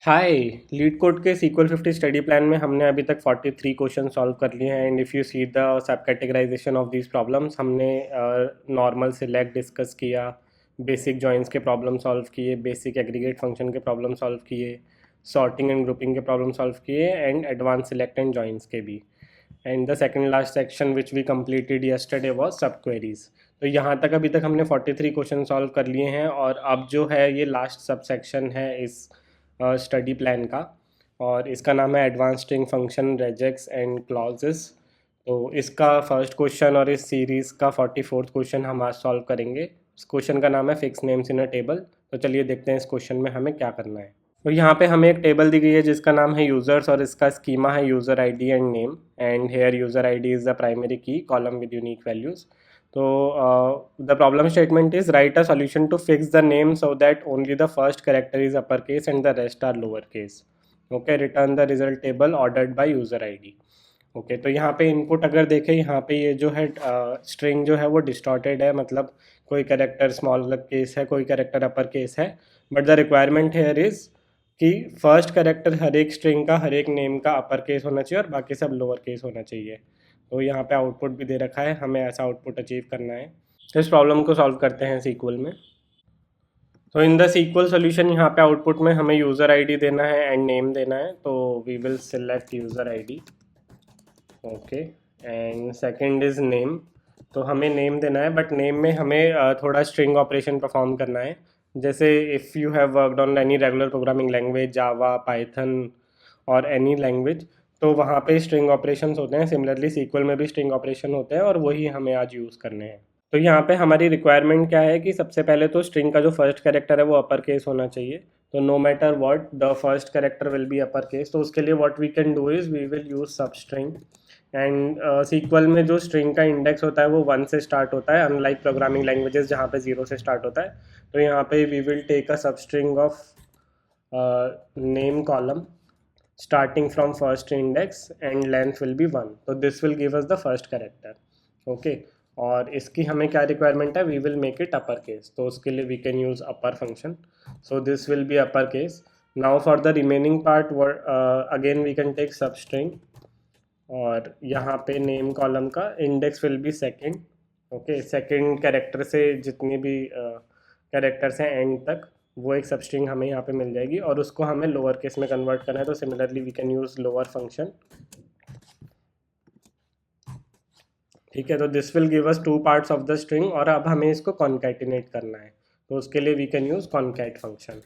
हाय। Leet code के sequel 50 study plan में हमने अभी तक 43 क्वेश्चन सॉल्व कर लिए हैं। And if you see the subcategorization of these problems, हमने नॉर्मल सिलेक्ट डिस्कस किया, बेसिक जॉइंस के प्रॉब्लम सॉल्व किए, बेसिक एग्रीगेट फंक्शन के प्रॉब्लम सॉल्व किए, सॉर्टिंग एंड ग्रुपिंग के प्रॉब्लम सॉल्व किए, and advance select and joins के भी। And the second last section which we completed yesterday was subqueries. तो यहाँ तक अभी तक हमने 43 क्वेश्चन सॉल्व कर लिए हैं, और अब जो है ये लास्ट सब सेक्शन है इस स्टडी प्लान का, और इसका नाम है advance string function regex and clauses. तो इसका फर्स्ट क्वेश्चन और इस सीरीज़ का 44th क्वेश्चन हम आज सॉल्व करेंगे। इस क्वेश्चन का नाम है fix names in a table. तो चलिए देखते हैं इस क्वेश्चन में हमें क्या करना है। तो यहाँ पे हमें एक टेबल दी गई है जिसका नाम है यूज़र्स, और इसका स्कीमा है user ID and name. And here user ID is the primary key column with unique values. तो the problem statement is write a solution to fix the name so that only the first character is upper case and the rest are lower case. Okay, return the result table ordered by user ID. Okay, तो यहाँ पे input अगर देखें, यहाँ पे ये जो है स्ट्रिंग जो है वो डिस्टॉर्टेड है, मतलब कोई कैरेक्टर स्मॉल केस है, कोई कैरेक्टर अपर केस है। But the requirement here is कि फर्स्ट कैरेक्टर हर एक स्ट्रिंग का, हर एक नेम का अपर केस होना चाहिए और बाकी सब लोअर केस होना चाहिए। तो यहाँ पे आउटपुट भी दे रखा है, हमें ऐसा आउटपुट अचीव करना है। तो इस प्रॉब्लम को सॉल्व करते हैं सीक्वल में। तो इन द सीक्वल सोल्यूशन यहाँ पे आउटपुट में हमें यूज़र आईडी देना है एंड नेम देना है। तो we will select user ID. Okay, and second is name. तो हमें नेम देना है, बट नेम में हमें थोड़ा स्ट्रिंग ऑपरेशन परफॉर्म करना है। जैसे if you have worked on any regular programming language, Java, Python और एनी लैंग्वेज, तो वहाँ पे स्ट्रिंग ऑपरेशंस होते हैं। सिमिलरली सीक्वल में भी स्ट्रिंग ऑपरेशन होते हैं, और वही हमें आज यूज़ करने हैं। तो यहाँ पे हमारी रिक्वायरमेंट क्या है कि सबसे पहले तो स्ट्रिंग का जो फर्स्ट कैरेक्टर है वो अपर केस होना चाहिए। तो no matter what the first character will be upper case. तो उसके लिए what we can do is we will use substring. And sequel में जो स्ट्रिंग का इंडेक्स होता है वो 1 से स्टार्ट होता है, अनलाइक प्रोग्रामिंग लैंग्वेजेस जहाँ पे 0 से स्टार्ट होता है। तो यहाँ पे we will take a substring of name column starting from first index and length will be 1. So this will give us the first character. Okay, और इसकी हमें क्या रिक्वायरमेंट है, we will make it upper case. तो उसके लिए we can use upper function. So this will be upper case. Now for the remaining part again we can take substring, और यहाँ पे नेम कॉलम का index will be second. Okay, second character से जितने भी characters हैं and तक, वो एक सब स्ट्रिंग हमें यहाँ पे मिल जाएगी, और उसको हमें लोअर केस में कन्वर्ट करना है। तो similarly we can use lower function. ठीक है, तो this will give us two parts of the string, और अब हमें इसको कॉन्कैटिनेट करना है। तो उसके लिए we can use concat function.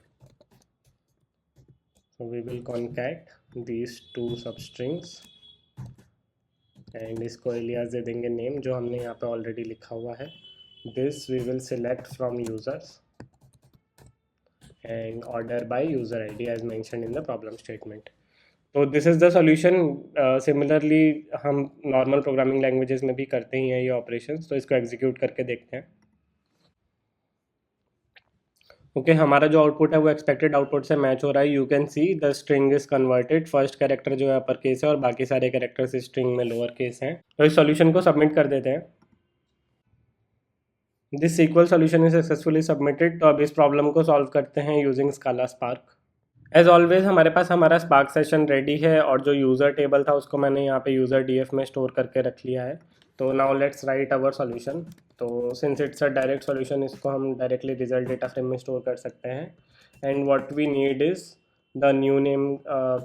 So we will concat these two substrings, and इसको एलियास दे देंगे नेम, जो हमने यहाँ पे ऑलरेडी लिखा हुआ है। This we will select from users and order by user ID as mentioned in the problem statement. तो this is the solution. Similarly हम नॉर्मल प्रोग्रामिंग लैंग्वेजेस में भी करते ही हैं ये ऑपरेशंस। तो इसको एग्जीक्यूट करके देखते हैं। ओके, हमारा जो आउटपुट है वो एक्सपेक्टेड आउटपुट से मैच हो रहा है। You can see the string is converted, first character जो है अपर केस है और बाकी सारे कैरेक्टर्स इस स्ट्रिंग में लोअर केस हैं। तो इस सॉल्यूशन को सबमिट कर देते हैं। This sequel solution is successfully submitted. तो अब इस प्रॉब्लम को सॉल्व करते हैं using Scala Spark. As always हमारे पास हमारा स्पार्क सेशन रेडी है, और जो यूज़र टेबल था उसको मैंने यहाँ पे यूज़र डीएफ में स्टोर करके रख लिया है। तो now let's write our solution. तो since it's a direct solution, इसको हम डायरेक्टली रिजल्ट डेटा फ्रेम में स्टोर कर सकते हैं। And what we need is the new name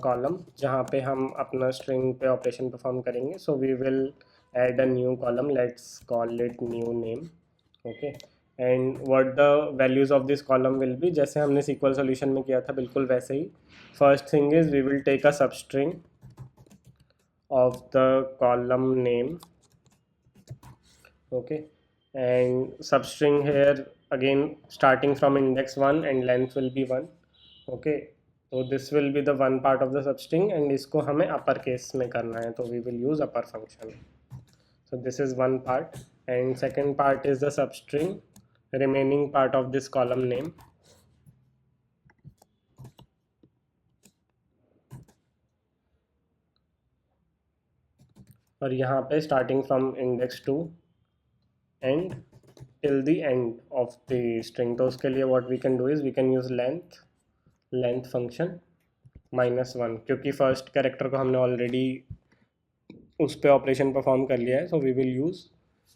column, जहाँ पे हम अपना स्ट्रिंग पे ऑपरेशन परफॉर्म करेंगे। So we will add a new column, let's call it new name. Okay, and what the values of this column will be, जैसे हमने SQL solution में किया था बिल्कुल वैसे ही। First thing is we will take a substring of the column name. Okay, and substring here again starting from index 1 and length will be 1. Okay, so this will be the one part of the substring, and इसको हमें upper case में करना है, तो we will use upper function. So this is one part, and second part is the substring remaining part of this column name. और यहाँ पे starting from index 2 and till the end of the string. तो उसके लिए what we can do is we can use length function, -1 क्योंकि first character को हमने already उस पे ऑपरेशन परफॉर्म कर लिया है, so we will use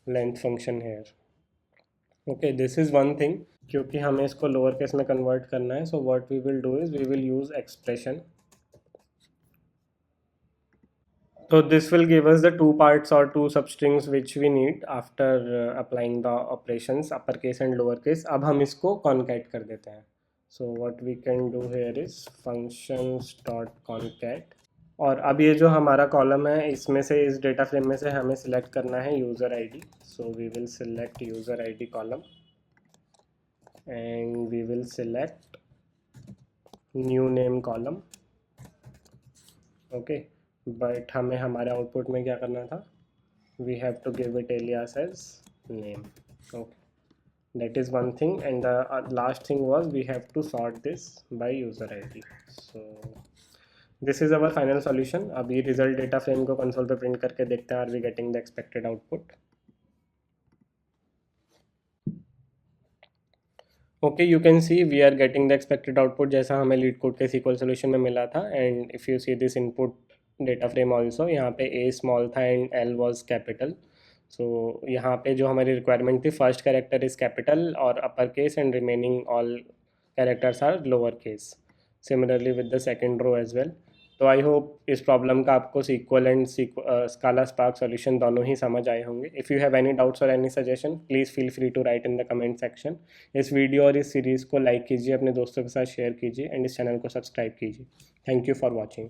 length function here. Okay, this is one thing. क्योंकि हमें इसको लोअर केस में कन्वर्ट करना है, so what we will do is we will use expression. So this will give us the two parts or two substrings which we need after applying the operations uppercase and lowercase। अब हम इसको concat कर देते हैं। So what we can do here is functions dot concat। और अब ये जो हमारा कॉलम है, इसमें से इस डेटा फ्रेम में से हमें सिलेक्ट करना है user ID. So we will select user ID column and we will select new name column. Okay, but हमें हमारे आउटपुट में क्या करना था, we have to give it alias as name. Okay, that is one thing, and the last thing was we have to sort this by user id। so this is our final solution। अभी result data frame को console पे print करके देखते हैं, are we getting the expected output. Okay, you can see we are getting the expected output जैसा हमें LeetCode के sequel solution में मिला था। And if you see this input data frame also, यहाँ पे ए स्मॉल था and L was capital. So यहाँ पे जो हमारी रिक्वायरमेंट थी, फर्स्ट कैरेक्टर इज़ कैपिटल और upper case and remaining all characters are lower case, similarly with the second row as well. तो आई होप इस प्रॉब्लम का आपको SQL and Scala Spark solution दोनों ही समझ आए होंगे। If you have any doubts और any suggestion, please feel free to write in the comment section. इस वीडियो और इस सीरीज़ को लाइक कीजिए, अपने दोस्तों के साथ शेयर कीजिए एंड इस चैनल को सब्सक्राइब कीजिए। Thank you for watching.